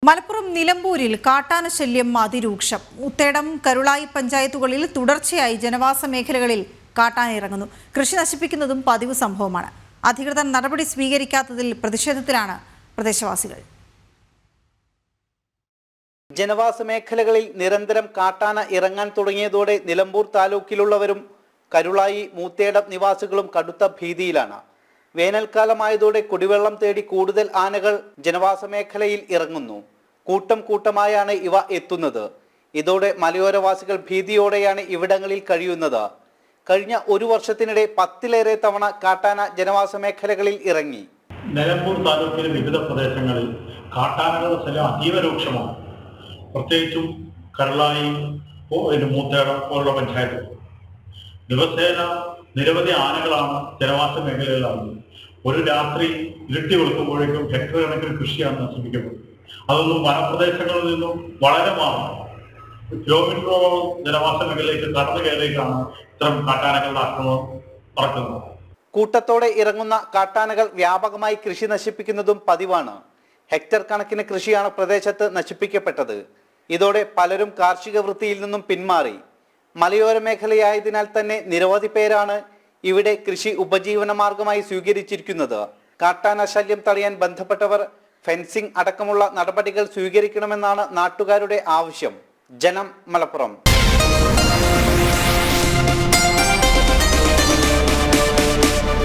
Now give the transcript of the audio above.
മലപ്പുറം നിലമ്പൂരിൽ കാട്ടാന ശല്യം അതിരൂക്ഷം. മുത്തേടം, കരുളായി പഞ്ചായത്തുകളിൽ തുടർച്ചയായി ജനവാസ മേഖലകളിൽ കാട്ടാന ഇറങ്ങുന്നു. കൃഷി നശിപ്പിക്കുന്നതും പതിവ് സംഭവമാണ്. അധികൃതർ നടപടി സ്വീകരിക്കാത്തതിൽ പ്രതിഷേധത്തിലാണ് പ്രദേശവാസികൾ. ജനവാസ മേഖലകളിൽ നിരന്തരം കാട്ടാന ഇറങ്ങാൻ തുടങ്ങിയതോടെ നിലമ്പൂർ താലൂക്കിലുള്ളവരും കരുളായി, മൂത്തേടം നിവാസികളും കടുത്ത ഭീതിയിലാണ്. വേനൽക്കാലമായതോടെ കുടിവെള്ളം തേടി കൂടുതൽ ആനകൾ ജനവാസ മേഖലയിൽ ഇറങ്ങുന്നു. കൂട്ടം കൂട്ടമായാണ് ഇവ എത്തുന്നത്. ഇതോടെ മലയോരവാസികൾ ഭീതിയോടെയാണ് ഇവിടങ്ങളിൽ കഴിയുന്നത്. കഴിഞ്ഞ ഒരു വർഷത്തിനിടെ 10ലേറെ തവണ കാട്ടാന ജനവാസ മേഖലകളിൽ ഇറങ്ങി. നിലമ്പൂർ താലൂക്കിലെ വിവിധ പ്രദേശങ്ങളിൽ കാട്ടാനകളുടെ ശല്യം അതീവ രൂക്ഷമാണ്. പ്രത്യേകിച്ചും കരുളായി, മൂത്തേടം പോലുള്ള പഞ്ചായത്ത് ദിവസേന നിരവധി ആനകളാണ് ജനവാസ മേഖലകളിലാണ്. ഒരു രാത്രി ഇരുട്ടി വെളുക്കുമ്പോഴേക്കും ഹെക്ടർ കണക്കിന് കൃഷിയാണ് നശിപ്പിക്കപ്പെടുന്നത്. അതൊന്നും വനപ്രദേശങ്ങളിൽ നിന്നും വളരെ മാറും കിലോമീറ്ററോളം ജനവാസ മേഖലയിലേക്ക് കടന്നു കയറിയിട്ടാണ് ഇത്തരം കാട്ടാനകളുടെ ആക്രമണം നടക്കുന്നത്. കൂട്ടത്തോടെ ഇറങ്ങുന്ന കാട്ടാനകൾ വ്യാപകമായി കൃഷി നശിപ്പിക്കുന്നതും പതിവാണ്. ഹെക്ടർ കണക്കിന് കൃഷിയാണ് പ്രദേശത്ത് നശിപ്പിക്കപ്പെട്ടത്. ഇതോടെ പലരും കാർഷിക വൃത്തിയിൽ നിന്നും പിന്മാറി. മലയോര മേഖലയായതിനാൽ തന്നെ നിരവധി പേരാണ് ഇവിടെ കൃഷി ഉപജീവന മാർഗമായി സ്വീകരിച്ചിരിക്കുന്നത്. കാട്ടാന ശല്യം തടയാൻ ബന്ധപ്പെട്ടവർ ഫെൻസിംഗ് അടക്കമുള്ള നടപടികൾ സ്വീകരിക്കണമെന്നാണ് നാട്ടുകാരുടെ ആവശ്യം. ജനം, മലപ്പുറം.